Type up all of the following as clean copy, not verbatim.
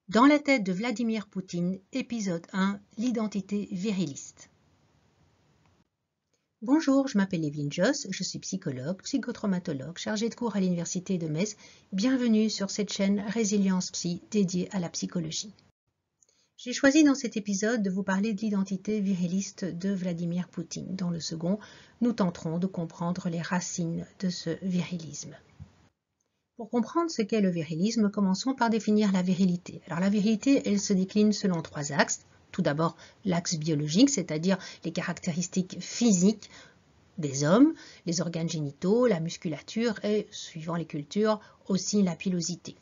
Dans la tête de Vladimir Poutine, épisode 1, l'identité viriliste. Bonjour, je m'appelle Evelyne Joss, je suis psychologue, psychotraumatologue, chargée de cours à l'Université de Metz. Bienvenue sur cette chaîne Résilience Psy dédiée à la psychologie. J'ai choisi dans cet épisode de vous parler de l'identité viriliste de Vladimir Poutine. Dans le second, nous tenterons de comprendre les racines de ce virilisme. Pour comprendre ce qu'est le virilisme, commençons par définir la virilité. Alors la virilité, elle se décline selon trois axes. Tout d'abord, l'axe biologique, c'est-à-dire les caractéristiques physiques des hommes, les organes génitaux, la musculature et, suivant les cultures, aussi la pilosité.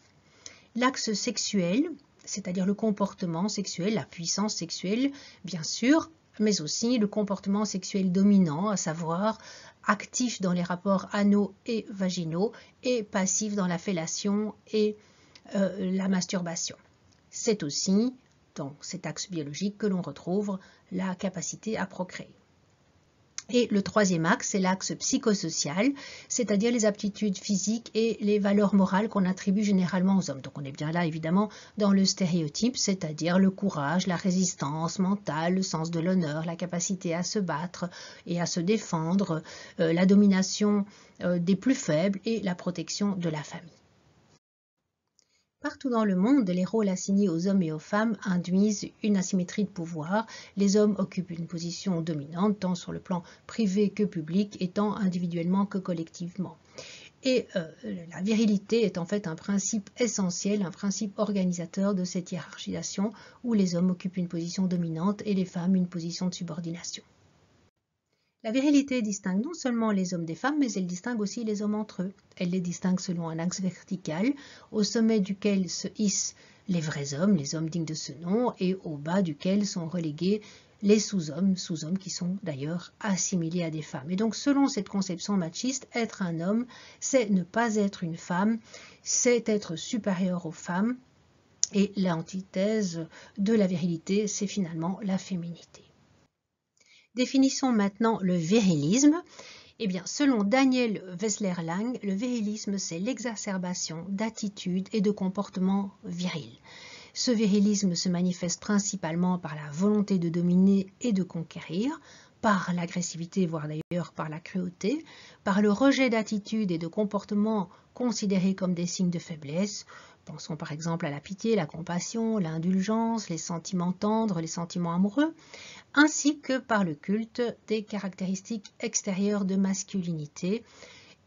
L'axe sexuel, c'est-à-dire le comportement sexuel, la puissance sexuelle, bien sûr, mais aussi le comportement sexuel dominant, à savoir actif dans les rapports anaux et vaginaux et passif dans la fellation et la masturbation. C'est aussi dans cet axe biologique que l'on retrouve la capacité à procréer. Et le troisième axe, c'est l'axe psychosocial, c'est-à-dire les aptitudes physiques et les valeurs morales qu'on attribue généralement aux hommes. Donc on est bien là, évidemment, dans le stéréotype, c'est-à-dire le courage, la résistance mentale, le sens de l'honneur, la capacité à se battre et à se défendre, la domination des plus faibles et la protection de la famille. Partout dans le monde, les rôles assignés aux hommes et aux femmes induisent une asymétrie de pouvoir. Les hommes occupent une position dominante, tant sur le plan privé que public, et tant individuellement que collectivement. Et la virilité est en fait un principe essentiel, un principe organisateur de cette hiérarchisation où les hommes occupent une position dominante et les femmes une position de subordination. La virilité distingue non seulement les hommes des femmes, mais elle distingue aussi les hommes entre eux. Elle les distingue selon un axe vertical, au sommet duquel se hissent les vrais hommes, les hommes dignes de ce nom, et au bas duquel sont relégués les sous-hommes qui sont d'ailleurs assimilés à des femmes. Et donc, selon cette conception machiste, être un homme, c'est ne pas être une femme, c'est être supérieur aux femmes, et l'antithèse de la virilité, c'est finalement la féminité. Définissons maintenant le virilisme. Eh bien, selon Daniel Wessler-Lang, le virilisme, c'est l'exacerbation d'attitudes et de comportements virils. Ce virilisme se manifeste principalement par la volonté de dominer et de conquérir, par l'agressivité, voire d'ailleurs par la cruauté, par le rejet d'attitudes et de comportements considérés comme des signes de faiblesse. Pensons par exemple à la pitié, la compassion, l'indulgence, les sentiments tendres, les sentiments amoureux, ainsi que par le culte des caractéristiques extérieures de masculinité,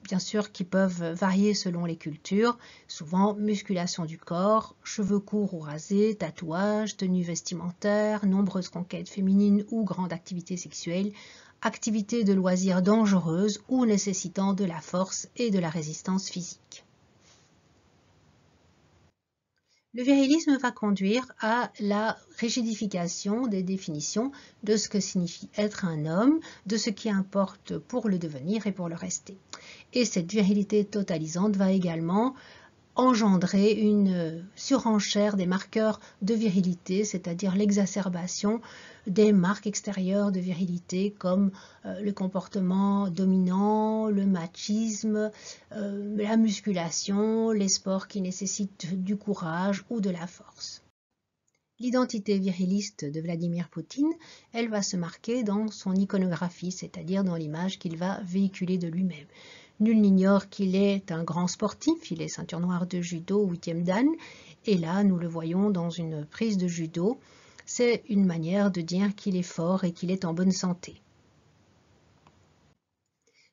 bien sûr qui peuvent varier selon les cultures, souvent musculation du corps, cheveux courts ou rasés, tatouages, tenues vestimentaires, nombreuses conquêtes féminines ou grandes activités sexuelles, activités de loisirs dangereuses ou nécessitant de la force et de la résistance physique. Le virilisme va conduire à la rigidification des définitions de ce que signifie être un homme, de ce qui importe pour le devenir et pour le rester. Et cette virilité totalisante va également engendrer une surenchère des marqueurs de virilité, c'est-à-dire l'exacerbation des marques extérieures de virilité comme le comportement dominant, le machisme, la musculation, les sports qui nécessitent du courage ou de la force. L'identité viriliste de Vladimir Poutine, elle va se marquer dans son iconographie, c'est-à-dire dans l'image qu'il va véhiculer de lui-même. Nul n'ignore qu'il est un grand sportif, il est ceinture noire de judo 8e dan, et là nous le voyons dans une prise de judo. C'est une manière de dire qu'il est fort et qu'il est en bonne santé.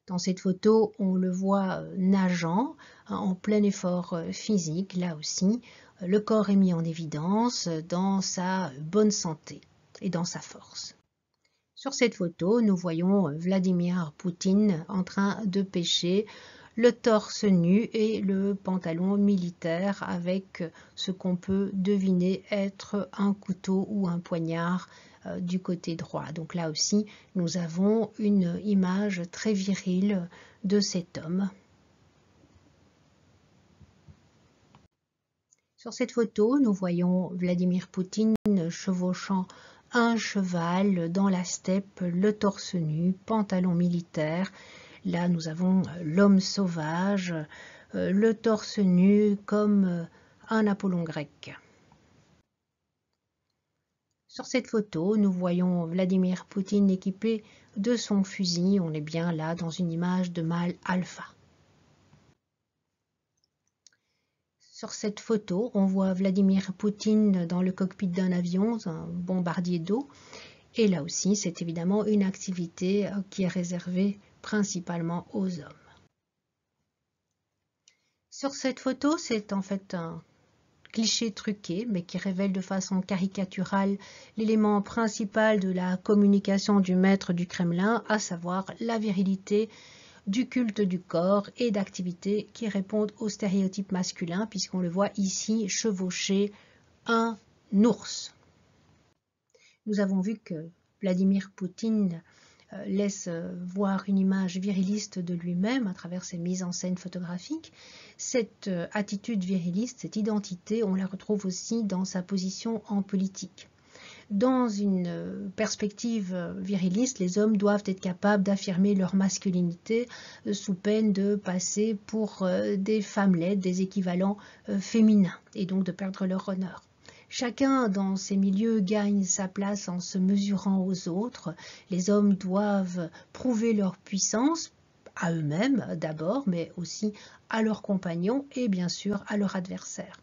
Dans cette photo, on le voit nageant, en plein effort physique, là aussi. Le corps est mis en évidence dans sa bonne santé et dans sa force. Sur cette photo, nous voyons Vladimir Poutine en train de pêcher, le torse nu et le pantalon militaire avec ce qu'on peut deviner être un couteau ou un poignard du côté droit. Donc là aussi, nous avons une image très virile de cet homme. Sur cette photo, nous voyons Vladimir Poutine chevauchant un cheval dans la steppe, le torse nu, pantalon militaire. Là, nous avons l'homme sauvage, le torse nu comme un Apollon grec. Sur cette photo, nous voyons Vladimir Poutine équipé de son fusil. On est bien là dans une image de mâle alpha. Sur cette photo, on voit Vladimir Poutine dans le cockpit d'un avion, un bombardier d'eau. Et là aussi, c'est évidemment une activité qui est réservée principalement aux hommes. Sur cette photo, c'est en fait un cliché truqué, mais qui révèle de façon caricaturale l'élément principal de la communication du maître du Kremlin, à savoir la virilité du culte du corps et d'activités qui répondent aux stéréotypes masculins, puisqu'on le voit ici chevaucher un ours. Nous avons vu que Vladimir Poutine laisse voir une image viriliste de lui-même à travers ses mises en scène photographiques. Cette attitude viriliste, cette identité, on la retrouve aussi dans sa position en politique. Dans une perspective viriliste, les hommes doivent être capables d'affirmer leur masculinité sous peine de passer pour des femmelets, des équivalents féminins, et donc de perdre leur honneur. Chacun dans ces milieux gagne sa place en se mesurant aux autres. Les hommes doivent prouver leur puissance à eux-mêmes d'abord, mais aussi à leurs compagnons et bien sûr à leurs adversaires.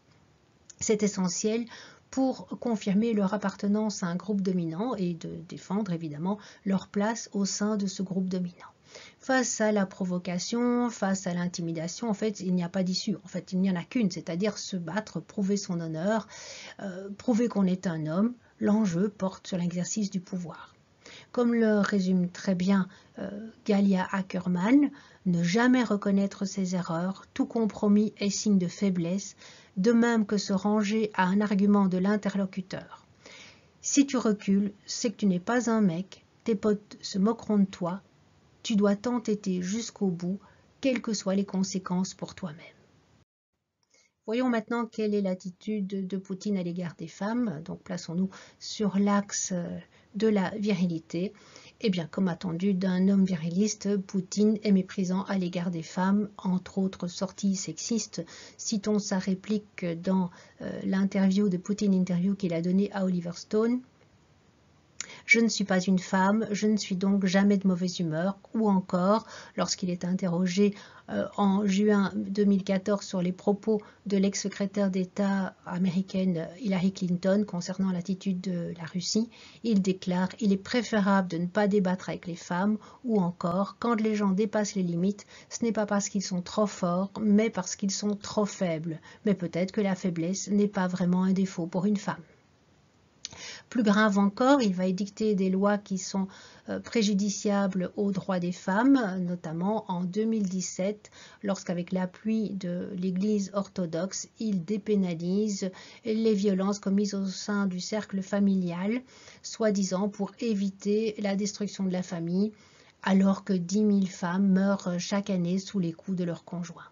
C'est essentiel pour confirmer leur appartenance à un groupe dominant et de défendre évidemment leur place au sein de ce groupe dominant. Face à la provocation, face à l'intimidation, en fait, il n'y a pas d'issue. En fait, il n'y en a qu'une, c'est-à-dire se battre, prouver son honneur, prouver qu'on est un homme. L'enjeu porte sur l'exercice du pouvoir. Comme le résume très bien Galia Ackerman, ne jamais reconnaître ses erreurs, tout compromis est signe de faiblesse, de même que se ranger à un argument de l'interlocuteur. Si tu recules, c'est que tu n'es pas un mec, tes potes se moqueront de toi, tu dois t'entêter jusqu'au bout, quelles que soient les conséquences pour toi-même. Voyons maintenant quelle est l'attitude de Poutine à l'égard des femmes. Donc plaçons-nous sur l'axe de la virilité. Eh bien, comme attendu d'un homme viriliste, Poutine est méprisant à l'égard des femmes, entre autres sorties sexistes. Citons sa réplique dans l'interview de Poutine Interview qu'il a donnée à Oliver Stone. Je ne suis pas une femme, je ne suis donc jamais de mauvaise humeur. Ou encore, lorsqu'il est interrogé en juin 2014 sur les propos de l'ex-secrétaire d'État américaine Hillary Clinton concernant l'attitude de la Russie, il déclare « Il est préférable de ne pas débattre avec les femmes » ou encore « Quand les gens dépassent les limites, ce n'est pas parce qu'ils sont trop forts, mais parce qu'ils sont trop faibles. Mais peut-être que la faiblesse n'est pas vraiment un défaut pour une femme. » Plus grave encore, il va édicter des lois qui sont préjudiciables aux droits des femmes, notamment en 2017, lorsqu'avec l'appui de l'Église orthodoxe, il dépénalise les violences commises au sein du cercle familial, soi-disant pour éviter la destruction de la famille, alors que 10 000 femmes meurent chaque année sous les coups de leurs conjoints.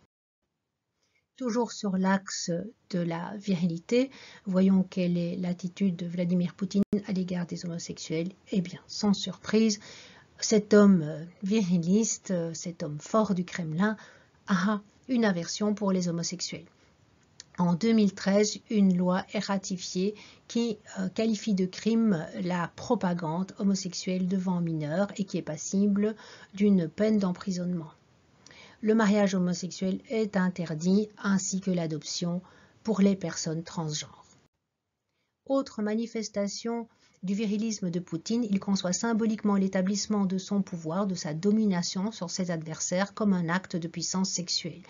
Toujours sur l'axe de la virilité, voyons quelle est l'attitude de Vladimir Poutine à l'égard des homosexuels. Eh bien, sans surprise, cet homme viriliste, cet homme fort du Kremlin, a une aversion pour les homosexuels. En 2013, une loi est ratifiée qui qualifie de crime la propagande homosexuelle devant mineurs et qui est passible d'une peine d'emprisonnement. Le mariage homosexuel est interdit, ainsi que l'adoption pour les personnes transgenres. Autre manifestation du virilisme de Poutine, il conçoit symboliquement l'établissement de son pouvoir, de sa domination sur ses adversaires comme un acte de puissance sexuelle.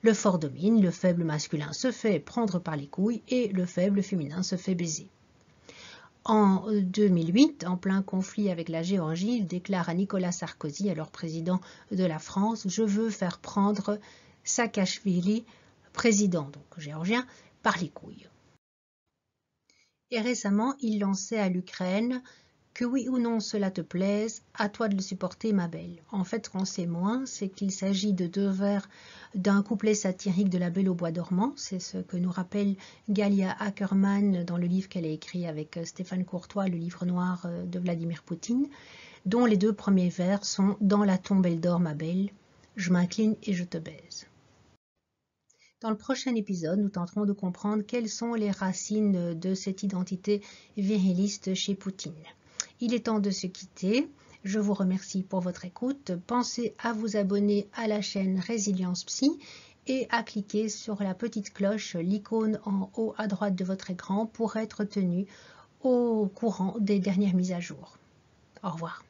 Le fort domine, le faible masculin se fait prendre par les couilles et le faible féminin se fait baiser. En 2008, en plein conflit avec la Géorgie, il déclare à Nicolas Sarkozy, alors président de la France, « Je veux faire prendre Saakachvili, président donc géorgien, par les couilles ». Et récemment, il lançait à l'Ukraine « Que oui ou non cela te plaise, à toi de le supporter ma belle ». En fait, ce qu'on sait moins, c'est qu'il s'agit de deux vers d'un couplet satirique de La Belle au bois dormant. C'est ce que nous rappelle Galia Ackerman dans le livre qu'elle a écrit avec Stéphane Courtois, le livre noir de Vladimir Poutine, dont les deux premiers vers sont « Dans la tombe elle dort ma belle, je m'incline et je te baise ». Dans le prochain épisode, nous tenterons de comprendre quelles sont les racines de cette identité viriliste chez Poutine. Il est temps de se quitter. Je vous remercie pour votre écoute. Pensez à vous abonner à la chaîne Résilience Psy et à cliquer sur la petite cloche, l'icône en haut à droite de votre écran pour être tenu au courant des dernières mises à jour. Au revoir.